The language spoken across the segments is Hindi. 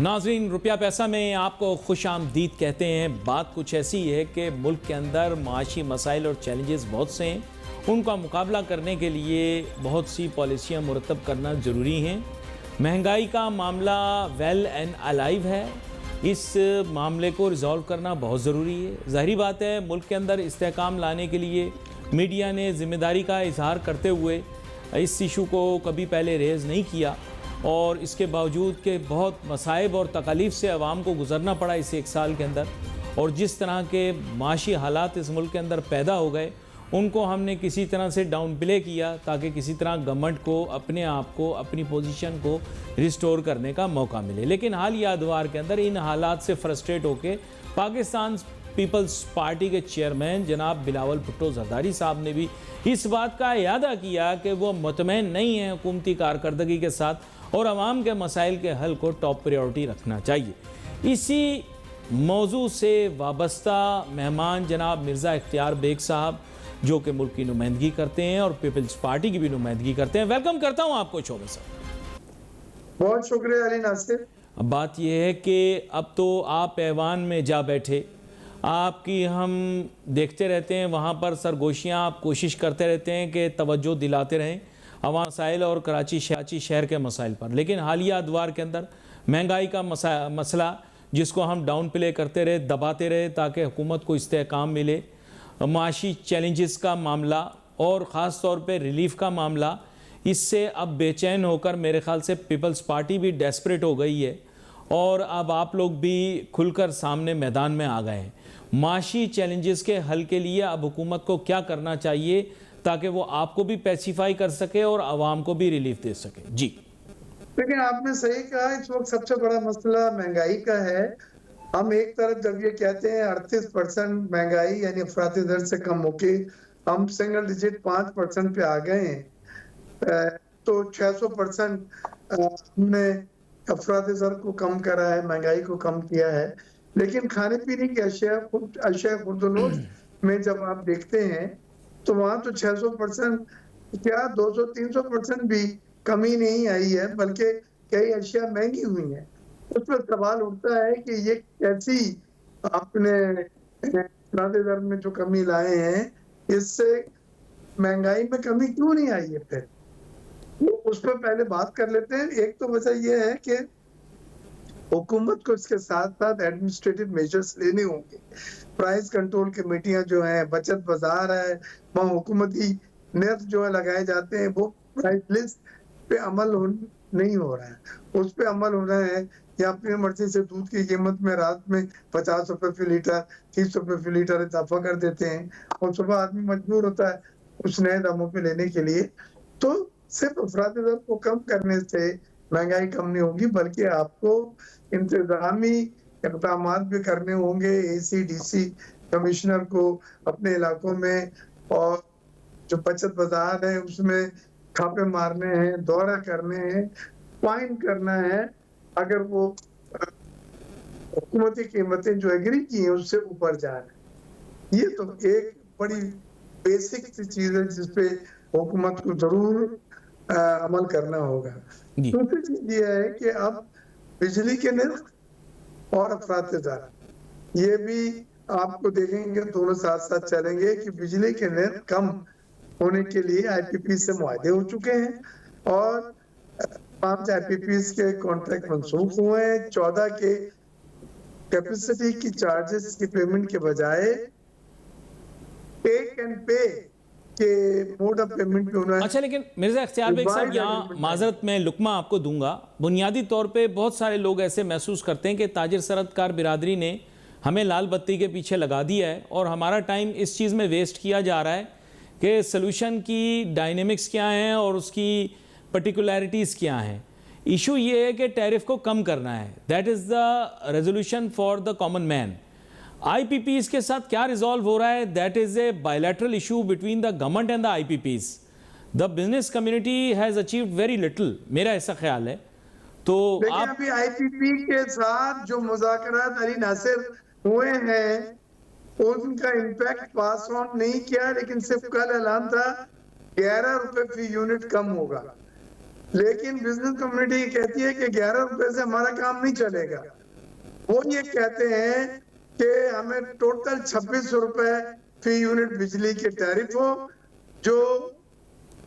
नाज़रीन, रुपया पैसा में आपको खुश आमदीद कहते हैं। बात कुछ ऐसी है कि मुल्क के अंदर माशी मसाइल और चैलेंजेस बहुत से हैं। उनका मुकाबला करने के लिए बहुत सी पॉलिसियाँ मुरतब करना ज़रूरी हैं। महंगाई का मामला वेल एंड अलाइव है। इस मामले को रिजॉल्व करना बहुत ज़रूरी है। ज़ाहिरी बात है, मुल्क के अंदर इस्तेहकाम लाने के लिए मीडिया ने ज़िम्मेदारी का इजहार करते हुए इस इशू को कभी पहले रेज़ नहीं किया, और इसके बावजूद कि बहुत मसाइब और तकालीफ से आवाम को गुजरना पड़ा इस एक साल के अंदर, और जिस तरह के माशी हालात इस मुल्क के अंदर पैदा हो गए, उनको हमने किसी तरह से डाउन प्ले किया ताकि किसी तरह गवर्नमेंट को अपने आप को, अपनी पोजीशन को रिस्टोर करने का मौका मिले। लेकिन हालिया अदवार के अंदर इन हालात से फ्रस्ट्रेट होकर पाकिस्तान पीपल्स पार्टी के चेयरमैन जनाब बिलावल भुट्टो जरदारी साहब ने भी इस बात का इयादा किया कि वो मुतमईन नहीं है हुकूमती कारकर्दगी के साथ और आवाम के मसाइल के हल को टॉप प्रायोरिटी रखना चाहिए। इसी मौजू से वाबस्ता मेहमान जनाब मिर्ज़ा इख्तियार बेग साहब, जो कि मुल्क की नुमाइंदगी करते हैं और पीपल्स पार्टी की भी नुमाइंदगी करते हैं। वेलकम करता हूँ आपको शो में सर। बहुत शुक्रिया अली नासिर। अब बात यह है कि अब तो आप ऐवान में जा बैठे, आपकी हम देखते रहते हैं वहाँ पर सरगोशियाँ, आप कोशिश करते रहते हैं कि तवज्जो दिलाते रहें अवाम मसाइल और कराची शहर के मसाइल पर। लेकिन हालिया अदवार के अंदर महंगाई का मसला, जिसको हम डाउन प्ले करते रहे, दबाते रहे ताकि हुकूमत को इस्तेहकाम मिले, माशी चैलेंजेस का मामला और ख़ास तौर पे रिलीफ का मामला, इससे अब बेचैन होकर मेरे ख़्याल से पीपल्स पार्टी भी डेस्परेट हो गई है और अब आप लोग भी खुलकर सामने मैदान में आ गए हैं। माशी चैलेंजेस के हल के लिए अब हुकूमत को क्या करना चाहिए ताकि वो आपको भी पैसिफाई कर सके और आवाम को भी रिलीफ दे सके? जी, लेकिन आपने सही कहा, इस वक्त सबसे बड़ा मसला महंगाई का है। हम एक तरफ जब ये कहते हैं 38% महंगाई यानी अफराती दर से कम होके हम सिंगल डिजिट 5% पे आ गए हैं, तो 600% हमने अफराती दर को कम करा है, महंगाई को कम किया है। लेकिन खाने पीने की अशिया खुर्दनोश में जब आप देखते हैं तो वहां तो 600% क्या 200-300% भी कमी नहीं आई है, बल्कि कई अशिया महंगी हुई हैं। उस पर सवाल उठता है कि ये कैसी आपने अफराती दर में जो कमी लाए हैं, इससे महंगाई में कमी क्यों नहीं आई है? फिर तो उस पर पहले बात कर लेते हैं। एक तो वजह यह है कि हुकूमत को इसके साथ साथ एडमिनिस्ट्रेटिव मेजर्स लेने होंगे। प्राइस कंट्रोल कमेटियां जो हैं, बचत बाजार है, वहाँ हुकूमती नर्स जो है लगाए जाते हैं, वो प्राइस लिस्ट पे अमल नहीं हो रहा है। उस पे अमल हो रहा है या अपनी मर्जी से दूध की कीमत में रात में 50 रुपए फी लीटर, 30 रुपए फी लीटर इजाफा कर देते हैं और सुबह आदमी मजबूर होता है उस नए दामों पे लेने के लिए। तो सिर्फ अफराती दर को कम करने से महंगाई कम नहीं होगी, बल्कि आपको इंतजामी इक़दामात भी करने होंगे। ACDC कमिश्नर को अपने इलाकों में और जो बचत बाजार है उसमें छापे मारने हैं, दौरा करने हैं, फाइन करना है अगर वो हुकूमती कीमतें जो एग्री की हैं उससे ऊपर जा रहे हैं। ये तो एक बड़ी बेसिक सी चीज है जिसपे हुकूमत को जरूर अमल करना होगा। दूसरी चीज ये है कि अब बिजली के निर्ख और अफराती दर, ये भी आपको देखेंगे दोनों साथ साथ चलेंगे कि बिजली के निर्ख कम होने के लिए IPP से मुआहदे हो चुके हैं और 5 IPP के कॉन्ट्रैक्ट मंसूख हुए हैं। 14 के कैपेसिटी की चार्जेस की पेमेंट के बजाय टेक एंड पे के मोड ऑफ पेमेंट पे होना है। अच्छा, लेकिन मिर्ज़ा इख्तियार बेग साहब, यहाँ माजरत में लुकमा आपको दूंगा। बुनियादी तौर पे बहुत सारे लोग ऐसे महसूस करते हैं कि ताजिर सरदकार बिरादरी ने हमें लाल बत्ती के पीछे लगा दिया है और हमारा टाइम इस चीज़ में वेस्ट किया जा रहा है कि सॉल्यूशन की डायनेमिक्स क्या हैं और उसकी पर्टिकुलरिटीज़ क्या हैं। इशू ये है कि टैरिफ को कम करना है, that is the resolution for the common man. IPPs के साथ क्या रिजॉल्व हो रहा है, that is a bilateral issue between the government and the IPPs। The business community has achieved very little, मेरा ऐसा ख्याल है। तो आप अभी IPP के साथ जो मुज़ाकरात अली नासिर हुए हैं उनका इम्पैक्ट पास ऑन नहीं किया, लेकिन सिर्फ कल ऐलान था 11 रुपए फी यूनिट कम होगा। लेकिन बिजनेस कम्युनिटी कहती है कि 11 रुपए से हमारा काम नहीं चलेगा। वो ये कहते हैं कि हमें टोटल 26 रुपए फी यूनिट बिजली के टैरिफ हो, जो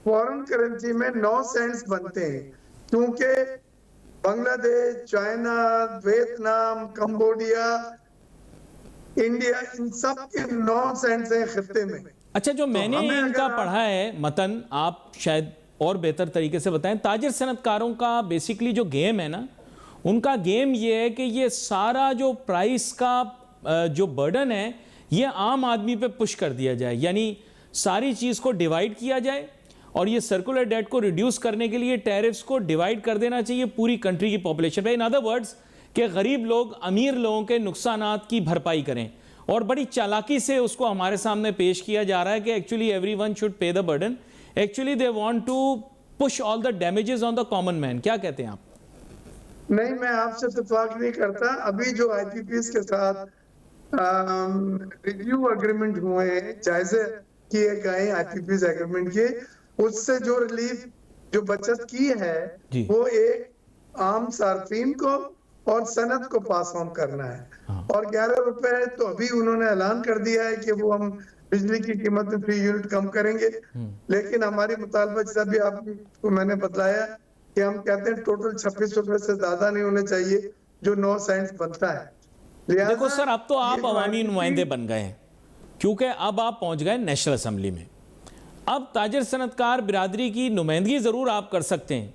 फॉरेन करेंसी में 9 सेंट्स बनते हैं, क्योंकि Bangladesh, China, Vietnam, Cambodia, India, इन सब के 9 सेंट्स हैं खित्ते में। अच्छा, जो मैंने हमें इनका अगर पढ़ा है मतन, आप शायद और बेहतर तरीके से बताएं, ताजिर सनतकारों का बेसिकली जो गेम है ना, उनका गेम ये है कि ये सारा जो प्राइस का जो बर्डन है ये आम आदमी पे पुश कर दिया जाए, यानी सारी चीज़ को डिवाइड किया जाए और ये सर्कुलर डेट को रिड्यूस करने के लिए टैरिफ्स को डिवाइड कर देना चाहिए पूरी कंट्री की पॉपुलेशन पे। इन अदर वर्ड्स कि गरीब लोग अमीर लोगों के नुकसानात की भरपाई करें, और बड़ी चालाकी से उसको हमारे सामने पेश किया जा रहा है कि actually everyone should pay the burden, actually they want to push all the damages on the common man. क्या कहते हैं आप? नहीं, मैं आपसे इत्तेफाक नहीं करता। अभी जो आईपीपीएस के साथ रिव्यू एग्रीमेंट हुए हैं, जायजे किए गए आईपीपीएस एग्रीमेंट के, उससे जो रिलीफ, जो बचत की है, जी। वो एक आम सार्फिन को और सनत को पास ऑन करना है। हाँ। और 11 रुपए तो अभी उन्होंने ऐलान कर दिया है कि वो हम बिजली की कीमत में फी यूनिट कम करेंगे, लेकिन हमारी मुतालबा, जैसा भी आपको मैंने बताया कि हम कहते हैं टोटल 26 रुपए से ज्यादा नहीं होने चाहिए, जो 9 सेंट्स बनता है। देखो सर, अब तो आप ये अवामी जो नुमाइंदे बन गए हैं, क्योंकि अब आप पहुंच गए नेशनल असेंबली में। अब ताजिर सनतकार बिरादरी की नुमाइंदगी जरूर आप कर सकते हैं,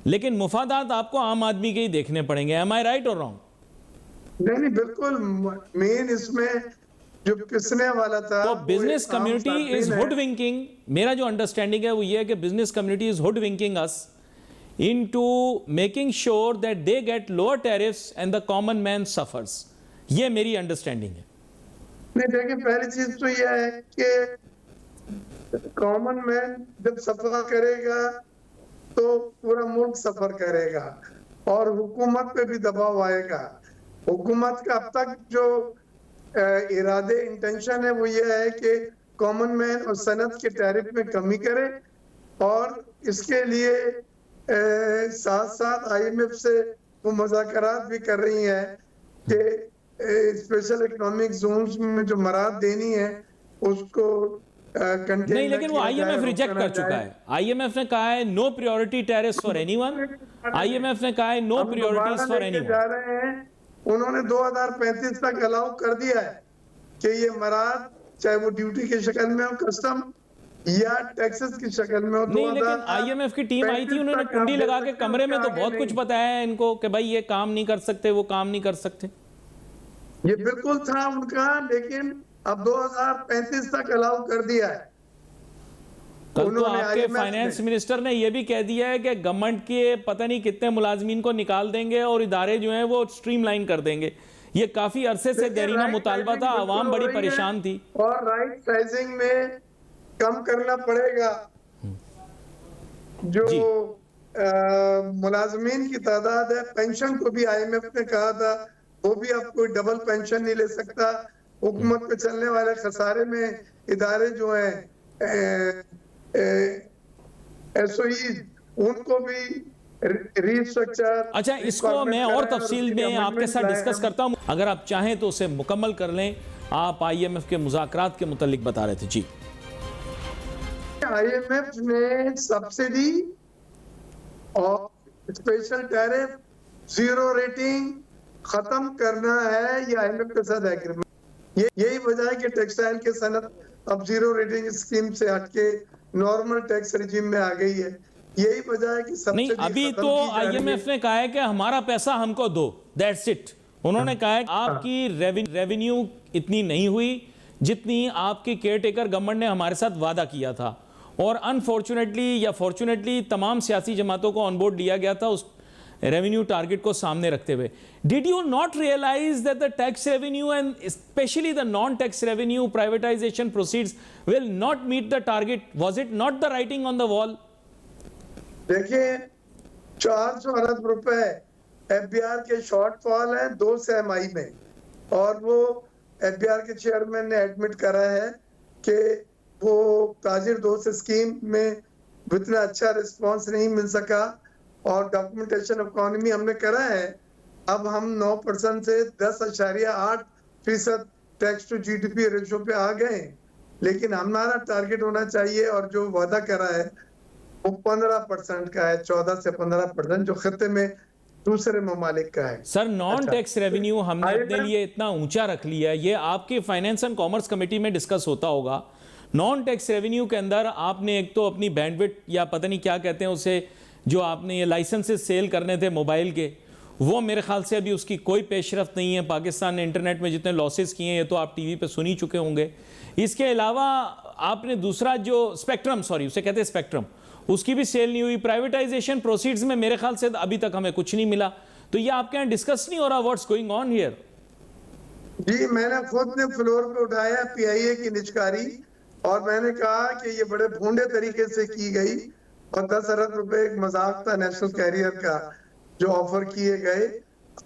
लेकिन मुफादात आपको आम आदमी के ही देखने पड़ेंगे। एम आई राइट और रॉन्ग? नहीं, बिल्कुल। मेन इसमें जो पिसने वाला था, तो वो बिजनेस एक आम कम्युनिटी इज सार्फिन है। हुडविंकिंग, मेरा जो अंडरस्टैंडिंग है वो ये है कि business community is hoodwinking us into making sure that they get lower tariffs and the common man suffers. ये मेरी अंडरस्टैंडिंग है। नहीं, देखिए, पहली चीज तो यह है कि कॉमन मैन जब सफर करेगा तो पूरा मुल्क सफर करेगा और हुकूमत पे भी दबाव आएगा। हुकूमत का अब तक जो इरादे, इंटेंशन है, वो ये है कि कॉमन मैन और सनत के टैरिफ में कमी करे, और इसके लिए साथ साथ आईएमएफ से वो मुज़ाकरात भी कर रही है कि स्पेशल इकोनॉमिक जोन्स में जो मराद देनी है उसको नहीं, लेकिन वो आईएमएफ रिजेक्ट कर चुका है। आईएमएफ ने कहा है no priority tariffs for anyone. IMF ने कहा है नो प्रायोरिटीज फॉर एनीवन। जा रहे हैं, उन्होंने 2035 तक अलाउ कर दिया है कि ये मराद, चाहे वो ड्यूटी की शक्ल में हो, कस्टम या टैक्सेस की शक्ल में हो। नहीं, लेकिन आईएमएफ की टीम आई थी, उन्होंने कुंडी लगा के कमरे में तो बहुत कुछ बताया है इनको कि भाई ये काम नहीं कर सकते, वो काम नहीं कर सकते। ये बिल्कुल था उनका, लेकिन अब 2035 तक अलाउ कर दिया है। कल तो आपके फाइनेंस मिनिस्टर ने यह भी कह दिया है कि गवर्नमेंट के पता नहीं कितने मुलाजमीन को निकाल देंगे और इदारे जो हैं वो स्ट्रीमलाइन कर देंगे। ये काफी अरसे से देरीना मुतालबा था, आवाम बड़ी परेशान थी। और राइट साइजिंग में कम करना पड़ेगा। जो मुलाजमीन की तादाद है, पेंशन को भी आईएमएफ ने कहा था वो भी अब कोई डबल पेंशन नहीं ले सकता। हुकूमत पे चलने वाले खसारे में इदारे जो हैं एसओई, उनको भी रीस्ट्रक्चर। अच्छा, इसको मैं और तफसील में आपके साथ डिस्कस करता हूं, अगर आप चाहें तो उसे मुकम्मल कर लें। आप आईएमएफ के मुज़ाकरात के मुतालिक बता रहे थे। जी, आईएमएफ ने सब्सिडी और स्पेशल टैरिफ, जीरो रेटिंग खत्म करना है, ये आईएमएफ के साथ एग्रीमेंट। यही वजह है कि टेक्सटाइल के सनत अब जीरो रेटिंग स्कीम से हटके नॉर्मल टैक्स रिजीम में आ गई है। यही वजह है कि नहीं, अभी तो आईएमएफ ने कहा है कि हमारा पैसा हमको दो, दैट्स इट। उन्होंने कहा है आपकी रेवेन्यू इतनी नहीं हुई जितनी आपकी केयरटेकर गवर्नमेंट ने हमारे साथ वादा किया था, और अनफॉर्चुनेटली या फॉर्चुनेटली तमाम सियासी जमातों को ऑन बोर्ड लिया गया था उस रेवेन्यू टारगेट को सामने रखते हुए। Did you not realize that the tax revenue and specially the non tax revenue privatization proceeds will not meet the target? Was it not the writing on the wall? देखिए, 400 अरब रुपए एफबीआर के शॉर्टफॉल है 2 सेमाई में, और वो एफबीआर के चेयरमैन ने एडमिट करा है कि वो ताजिर दोस्त स्कीम में इतना अच्छा रिस्पांस नहीं मिल सका और डॉक्यूमेंटेशन इकोनॉमी हमने करा है। अब हम 9% से 10.8% टैक्स टू जीडीपी रेशो पे आ गए, लेकिन हमारा टारगेट होना चाहिए और जो वादा करा है वो 15% का है, 14 से 15% जो खत्ते में दूसरे ममालिक का है। सर नॉन टैक्स रेवेन्यू हमने अपने IMF लिए इतना ऊंचा रख लिया है, ये आपके फाइनेंस एंड कॉमर्स कमेटी में डिस्कस होता होगा। नॉन टैक्स रेवेन्यू के अंदर आपने एक तो अपनी बैंडविड्थ या पता नहीं क्या कहते हैं उसे, जो आपने ये लाइसेंसेस सेल करने थे मोबाइल के, वो मेरे ख्याल से अभी उसकी कोई पेशरफ्त नहीं है। पाकिस्तान ने इंटरनेट में जितने लॉसेस किए हैं ये तो आप टीवी पे सुन ही चुके होंगे। इसके अलावा आपने दूसरा जो स्पेक्ट्रम, सॉरी उसे कहते हैं स्पेक्ट्रम, उसकी भी सेल नहीं हुई। प्राइवेटाइजेशन प्रोसीड्स में मेरे ख्याल से अभी तक हमें कुछ नहीं मिला। तो ये आपके यहाँ डिस्कस नहीं हो रहा व्हाट्स गोइंग ऑन हियर? जी, मैंने खुद ने फ्लोर पे उठाया पीआईए की निचकारी, और मैंने कहा कि ये बड़े भोंडे तरीके से की गई, और 10 अरब रुपए एक मजाक था नेशनल कैरियर का जो ऑफर किए गए।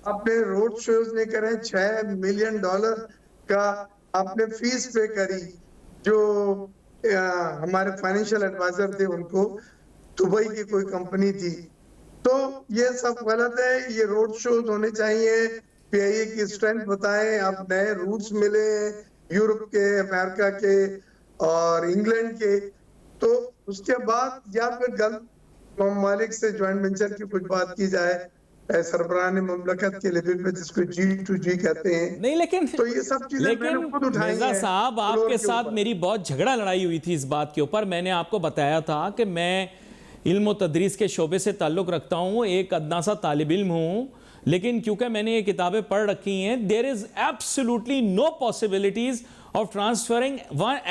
आपने रोड शोज नहीं करे, $6 मिलियन का आपने फीस पे करी, जो हमारे फाइनेंशियल एडवाइजर थे उनको, दुबई की कोई कंपनी थी। तो ये सब गलत है, ये रोड शोज होने चाहिए, पीआईए की स्ट्रेंथ बताएं, आप नए रूट्स मिले यूरोप के, अमेरिका के और इंग्लैंड के, तो उसके बाद या फिर गल्फ ममालिक से ज्वाइंट वेंचर की कुछ बात की जाए सरबराह मुमलकत के लेवल पे, जिसको G2G कहते हैं। नहीं लेकिन तो ये सब चीजें लेकिन मैंने खुद उठाई मिर्जा हैं साहब, फ्लोर आपके के साथ ऊपर। मेरी बहुत झगड़ा लड़ाई हुई थी इस बात के ऊपर। मैंने आपको बताया था कि मैं इल्म और तदरीस के शोबे से ताल्लुक़ रखता हूँ, एक अदना सा तालिब इल्म हूँ, लेकिन क्योंकि मैंने ये किताबें पढ़ रखी हैं, there is absolutely no possibilities of transferring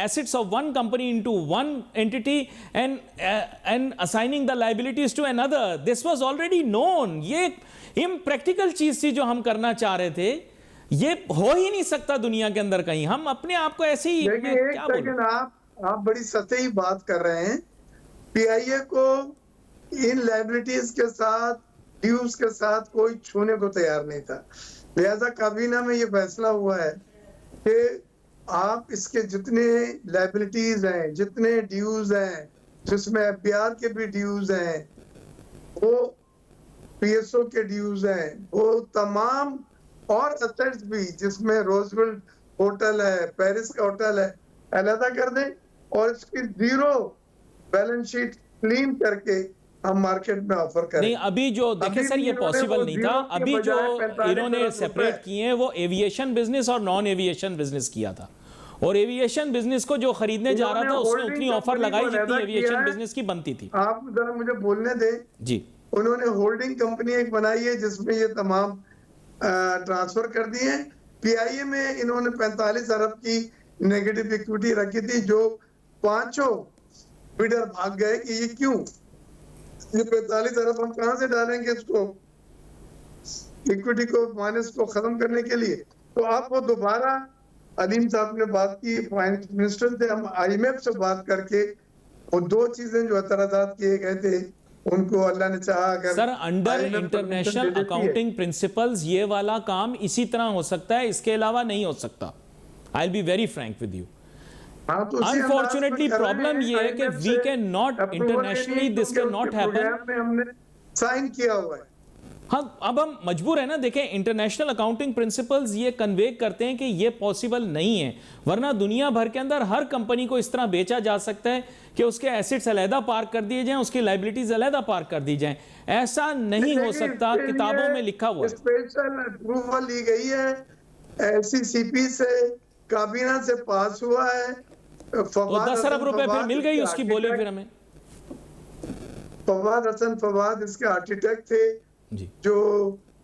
assets of one company into one entity and assigning the liabilities to another. This was already known. ये impractical चीज थी जो हम करना चाह रहे थे। ये हो ही नहीं सकता दुनिया के अंदर कहीं। हम अपने आप को ऐसे ही, देखिए एक क्या बोलूं? सेकंड, आप बड़ी सतही बात कर रहे हैं। पीआईए को इन लाइबिलिटीज के साथ, ड्यूज के साथ कोई छूने को तैयार नहीं था। लिहाजा काबीना में ये फैसला हुआ है कि आप इसके जितने लाइबिलिटीज हैं, जितने ड्यूज हैं, जिसमें एफबीआर के भी ड्यूज हैं, वो पीएसओ के ड्यूज हैं, वो तमाम और असेट्स भी जिसमें रोजवेल्ट होटल है, पेरिस का होटल है, अलहदा कर दें और इसकी जीरो बैलेंस शीट क्लीन करके हम मार्केट में ऑफर करें। नहीं, अभी जो देखिए सर, ये पॉसिबल नहीं था। अभी जो इन्होंने सेपरेट किए हैं वो एविएशन बिजनेस और नॉन एविएशन बिजनेस किया था, और एविएशन बिजनेस को जो खरीदने जा रहा था उसने उतनी ऑफर लगाई जितनी एविएशन बिजनेस की बनती थी। आप जरा मुझे बोलने दें जी। उन्होंने होल्डिंग कंपनी एक बनाई है जिसमें ये तमाम ट्रांसफर कर दिए हैं। पीआईए में इन्होंने 45 अरब की नेगेटिव इक्विटी रखी थी, जो पांचों बिडर भाग गए कि ये क्यों, ये 45 अरब हम कहां से डालेंगे इसको, इक्विटी को, माइनस को खत्म करने के लिए। तो आप वो दोबारा, अलीम साहब ने बात की, फाइनेंस मिनिस्टर थे, हम आईएमएफ से बात करके वो दो चीजें जो एतराजात किए गए थे उनको अल्लाह ने चाहा अगर sir under IMF international permission दे देती है। अकाउंटिंग प्रिंसिपल्स ये वाला काम इसी तरह हो सकता है, इसके अलावा नहीं हो सकता। I will be very Frank with you. हाँ, तो उसी अनफॉर्चुनेटली अंदाज में कर रहे प्रॉब्लम हैं। ये है कि IMF वी से कैन नॉट approval इंटरनेशनली, लेनी, दिस कैन नॉट क्योंकि हैपन। प्रोग्राम में हमने साइन किया हुआ है। हाँ, अब हम मजबूर है ना। देखें, इंटरनेशनल अकाउंटिंग प्रिंसिपल्स ये कन्वे करते हैं कि ये पॉसिबल नहीं है, वरना दुनिया भर के अंदर हर कंपनी को इस तरह बेचा जा सकता है कि उसके एसेट्स अलहदा पार्क कर दिए जाएं, उसकी लाइबिलिटीज अलहदा पार्क कर दी जाएं। ऐसा नहीं हो सकता, किताबों में लिखा हुआ है। स्पेशल अप्रूवल ली गई है एसीसीपी से, काबीना से पास हुआ है। तो 10 अरब रुपए फिर मिल गई उसकी, बोली फिर हमें। फवाद हसन फवाद इसके आर्किटेक्ट थे जी। जो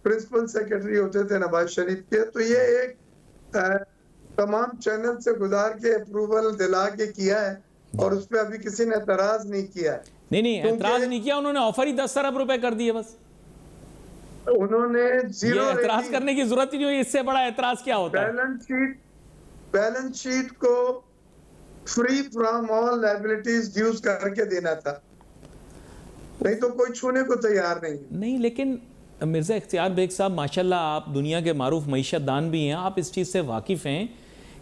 प्रिंसिपल सेक्रेटरी होते थे नवाज शरीफ के। तो ये एक तमाम चैनल से गुजार के अप्रूवल दिला के किया है, और उस पर अभी किसी ने एतराज नहीं किया है। नहीं, एतराज नहीं किया उन्होंने, ऑफर ही 10 अरब रुपए कर दिए बस। उन्होंने जीरो ये एतराज करने की जरूरत ही नहीं हुई, इससे बड़ा एतराज क्या होता है? बैलेंस शीट को free from all liabilities dues करके देना था, नहीं तो कोई छूने को तैयार नहीं। लेकिन मिर्जा इख्तियार बेग साहब, माशाल्लाह आप दुनिया के मारूफ मईशत दान भी हैं, आप इस चीज़ से वाकिफ़ हैं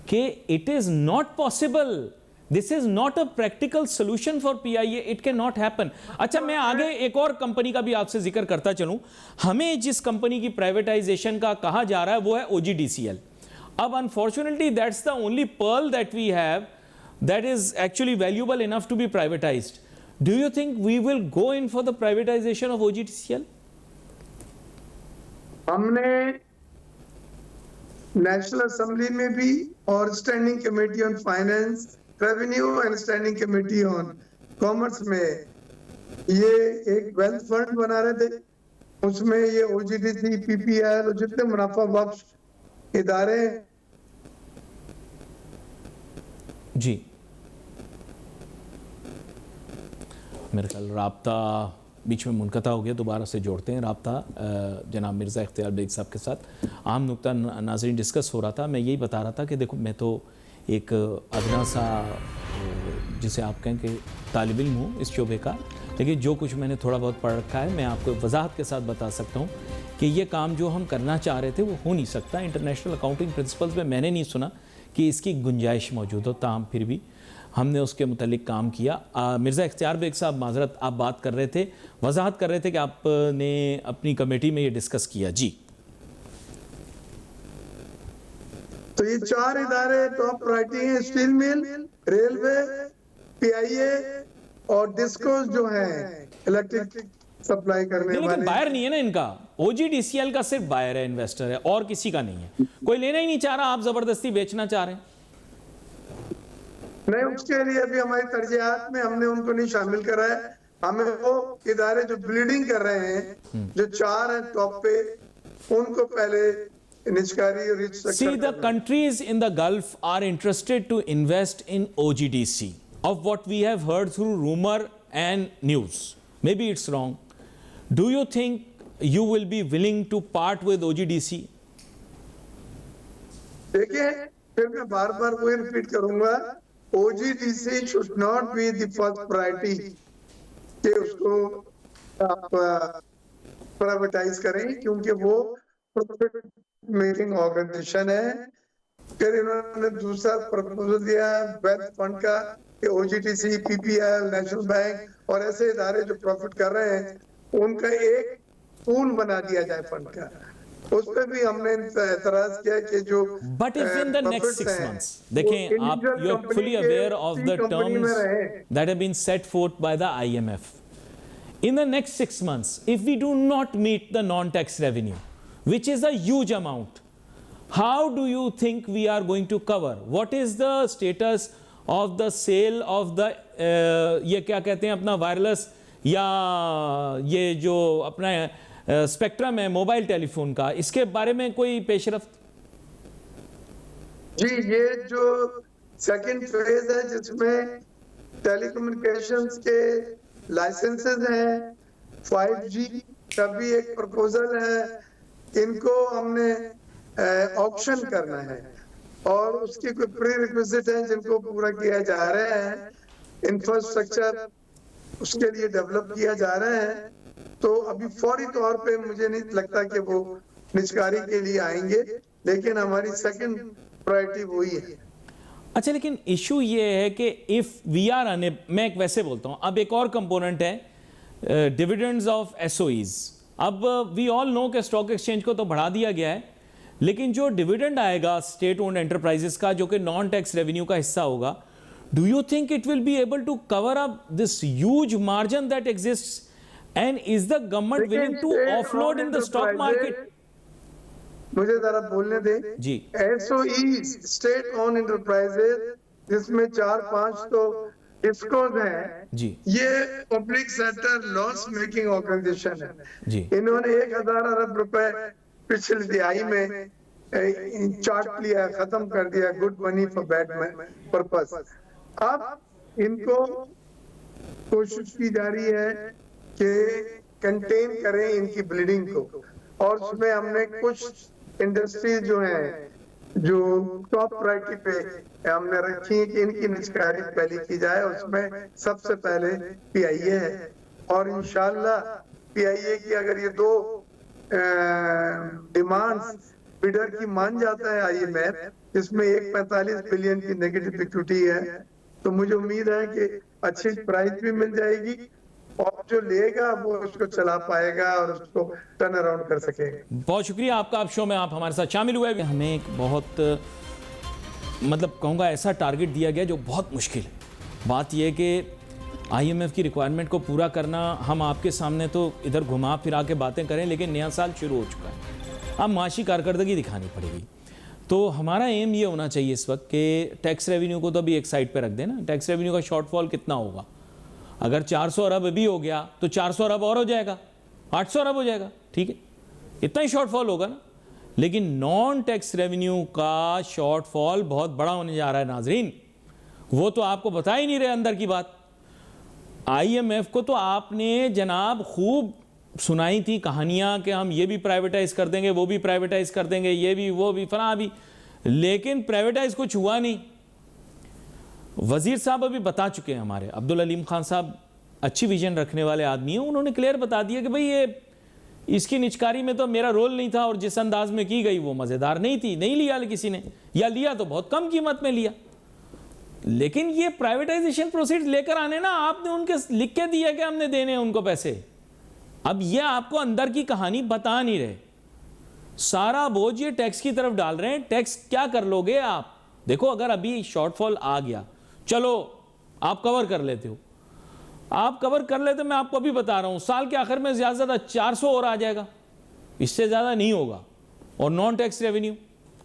कि it is not possible this is not a practical solution for PIA, it can not happen. अच्छा, मैं आगे एक और कंपनी का भी आपसे जिक्र करता चलूं। हमें जिस कंपनी की प्राइवेटाइजेशन का कहा जा रहा है वो है ओजीडीसीएल। अब unfortunately that's the only pearl that we have that is actually valuable enough to be privatized. Do you think we will go in for the privatization of OGTCL? हमने नेशनल असेंबली में भी और standing committee on finance, revenue and standing committee on commerce में ये एक वेल्थ फंड बना रहे थे। उसमें ये ओजीडीसी, पीपीआईएल और जितने मुनाफा बख्श इदारे जी, मेरे ख्याल राब्ता बीच में मुनक़ता हो गया, दोबारा से जोड़ते हैं राब्ता जनाब मिर्ज़ा इख्तियार बेग साहब के साथ। आम नुक्ता नाज़रीन डिस्कस हो रहा था। मैं यही बता रहा था कि देखो, मैं तो एक अदना सा जिसे आप कहें कि तालिब इल्म हूँ इस शोबे का, लेकिन जो कुछ मैंने थोड़ा बहुत पढ़ रखा है मैं आपको वजाहत के साथ बता सकता हूँ कि ये काम जो हम करना चाह रहे थे वो हो नहीं सकता। इंटरनेशनल अकाउंटिंग प्रिंसिपल्स में मैंने नहीं सुना कि इसकी गुंजाइश मौजूद हो, ताहम फिर भी हमने उसके मुतालिक काम किया। मिर्ज़ा इख्तियार बेग साहब, माजरत, आप बात कर रहे थे, वजाहत कर रहे थे कि आपने अपनी कमेटी में ये डिस्कस किया। जी, तो ये चार इदारे टॉप प्रायोरिटी हैं, स्टील मिल, रेलवे, पीआईए और डिस्कोस जो हैं इलेक्ट्रिक सप्लाई करने लेकिन वाले। बायर नहीं है ना इनका, ओजीडीसीएल का सिर्फ बायर है, इन्वेस्टर है, और किसी का नहीं है। कोई लेना ही नहीं चाह रहा, आप जबरदस्ती बेचना चाह रहे हैं। नहीं, उसके लिए अभी हमारी तरजीहात में हमने उनको नहीं शामिल करा है। हमें वो इदारे जो ब्लीडिंग कर रहे हैं, जो चार हैं टॉप पे, उनको पहले निष्कारी और See, the countries in the Gulf are interested to invest in OGDC, of what we have heard through rumor and news. Maybe it's wrong. Do you think you will be willing to part with OGDC? देखिए, फिर मैं बार बार वही रिपीट करूंगा, OGDC should not be the first priority कि उसको आप प्राइवेटाइज करें, क्योंकि वो प्रॉफिट मेकिंग ऑर्गेनाइजेशन है। फिर इन्होंने दूसरा प्रपोजल दिया वेल्थ फंड का कि ओजीडीसी, पीपीआईएल, नेशनल बैंक और ऐसे इदारे जो प्रॉफिट कर रहे हैं उनका एक पूल बना दिया जाए फंड का। उस पे भी हमने एतराज किया कि जो But if in the next 6 months, देखें आप, you are fully aware of the terms that have been set forth by the IMF. In the next 6 months, if we do not meet the non-tax revenue, which is a huge amount, how do you think we are going to cover? What is the status of the sale of the ये क्या कहते हैं अपना वायरलेस या ये जो अपना स्पेक्ट्रम है मोबाइल टेलीफोन का, इसके बारे में कोई पेशरफ्त? जी, ये जो सेकंड फेज है जिसमें टेलीकम्युनिकेशंस के लाइसेंसेस हैं, 5G का भी एक प्रपोजल है, इनको हमने ऑक्शन करना है और उसकी कोई प्री रिक्विजिट है जिनको पूरा किया जा रहा है, इंफ्रास्ट्रक्चर उसके लिए डेवलप किया जा रहा है। तो अभी फौरी तौर पे मुझे नहीं लगता कि वो निष्कारी के लिए आएंगे, लेकिन हमारी सेकंड प्रायोरिटी वही है। अच्छा, लेकिन इशू ये है कि इफ वी आर मैं एक वैसे बोलता हूँ, अब एक और कंपोनेंट है डिविडेंड्स ऑफ एसओईज। अब वी ऑल नो कि स्टॉक एक्सचेंज को तो बढ़ा दिया गया है, लेकिन जो डिविडेंड आएगा स्टेट ओन्ड एंटरप्राइजेस का जो कि नॉन टैक्स रेवेन्यू का हिस्सा होगा, do you think it will be able to cover up this huge margin that exists and is the government willing to offload in the stock market? मुझे जरा बोलने दें जी। एसओई स्टेट ओन एंटरप्राइजेस जिसमें 4-5 तो डिस्कोज हैं जी, ये public sector loss making organization है जी। इन्होंने 1000 अरब रुपए पिछली दिहाई में चार्ट लिया, खत्म कर दिया, good money for bad purpose. अब इनको कोशिश की जा रही है कि कंटेन करें इनकी ब्लीडिंग को, और उसमें हमने कुछ इंडस्ट्रीज जो हैं जो टॉप प्रायोरिटी पे हमने रखी है कि इनकी निष्कारी पहले की जाए। उसमें सबसे पहले पीआईए है और इंशाल्लाह पीआईए की अगर ये 2 डिमांड्स बिडर की मान जाता है आईएमएफ, जिसमें एक 45 बिलियन की नेगेटिव इक्विटी है तो मुझे उम्मीद है कि अच्छी प्राइस भी मिल जाएगी और जो लेगा वो उसको चला पाएगा और उसको टर्न अराउंड कर सकेगा। बहुत शुक्रिया आपका, आप शो में आप हमारे साथ शामिल हुए। हमें एक बहुत मतलब कहूँगा ऐसा टारगेट दिया गया जो बहुत मुश्किल है। बात यह है कि IMF की रिक्वायरमेंट को पूरा करना, हम आपके सामने तो इधर घुमा फिरा के बातें करें, लेकिन नया साल शुरू हो चुका है, अब माशी कारकर्दगी दिखानी पड़ेगी। तो हमारा एम ये होना चाहिए इस वक्त कि टैक्स रेवेन्यू को तो अभी एक साइड पे रख देना। टैक्स रेवेन्यू का शॉर्टफॉल कितना होगा? अगर 400 अरब अभी हो गया तो 400 अरब और हो जाएगा, 800 अरब हो जाएगा, ठीक है, इतना ही शॉर्टफॉल होगा ना। लेकिन नॉन टैक्स रेवेन्यू का शॉर्टफॉल बहुत बड़ा होने जा रहा है नाजरीन, वो तो आपको बता ही नहीं रहे अंदर की बात। IMF को तो आपने जनाब खूब सुनाई थी कहानियां कि हम ये भी प्राइवेटाइज कर देंगे, वो भी प्राइवेटाइज कर देंगे, ये भी वो भी फला भी, लेकिन प्राइवेटाइज कुछ हुआ नहीं। वजीर साहब अभी बता चुके हैं, हमारे अब्दुल अलीम खान साहब अच्छी विजन रखने वाले आदमी हैं, उन्होंने क्लियर बता दिया कि भाई ये इसकी निचकारी में तो मेरा रोल नहीं था और जिस अंदाज में की गई वो मज़ेदार नहीं थी, नहीं लिया किसी ने, या लिया तो बहुत कम कीमत में लिया। लेकिन ये प्राइवेटाइजेशन प्रोसीड लेकर आने ना, आपने उनके लिख के दिया कि हमने देने हैं उनको पैसे। अब ये आपको अंदर की कहानी बता नहीं रहे, सारा बोझ ये टैक्स की तरफ डाल रहे हैं। टैक्स क्या कर लोगे आप? देखो अगर अभी शॉर्टफॉल आ गया, चलो आप कवर कर लेते हो, आप कवर कर लेते, मैं आपको अभी बता रहा हूं साल के आखिर में ज्यादा से ज्यादा 400 और आ जाएगा, इससे ज्यादा नहीं होगा। और नॉन टैक्स रेवेन्यू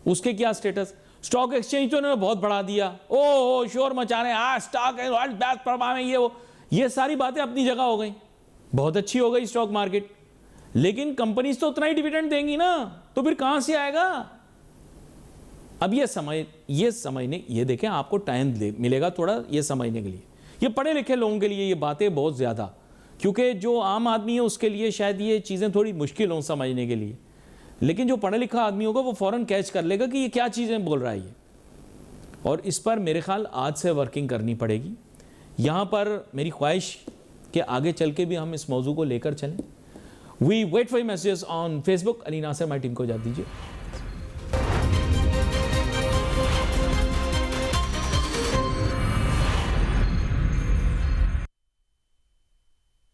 उसके क्या स्टेटस? स्टॉक एक्सचेंज तो उन्होंने बहुत बढ़ा दिया, ओ शोर मचा रहे हैं, स्टॉक बैच प्रभाव में ये सारी बातें अपनी जगह हो गई, बहुत अच्छी हो गई स्टॉक मार्केट, लेकिन कंपनीज तो उतना ही डिविडेंड देंगी ना, तो फिर कहां से आएगा? अब ये समझने ये देखें, आपको टाइम मिलेगा थोड़ा ये समझने के लिए। ये पढ़े लिखे लोगों के लिए ये बातें बहुत ज़्यादा, क्योंकि जो आम आदमी है उसके लिए शायद ये चीज़ें थोड़ी मुश्किल हों समझने के लिए, लेकिन जो पढ़ा लिखा आदमी होगा वो फ़ौरन कैच कर लेगा कि ये क्या चीज़ें बोल रहा है ये। और इस पर मेरे ख्याल आज से वर्किंग करनी पड़ेगी। यहाँ पर मेरी ख्वाहिश कि आगे चल के भी हम इस मौजू को लेकर चलें। We wait for messages on Facebook. Ali Nasir, my team को इजाज़त दीजिए।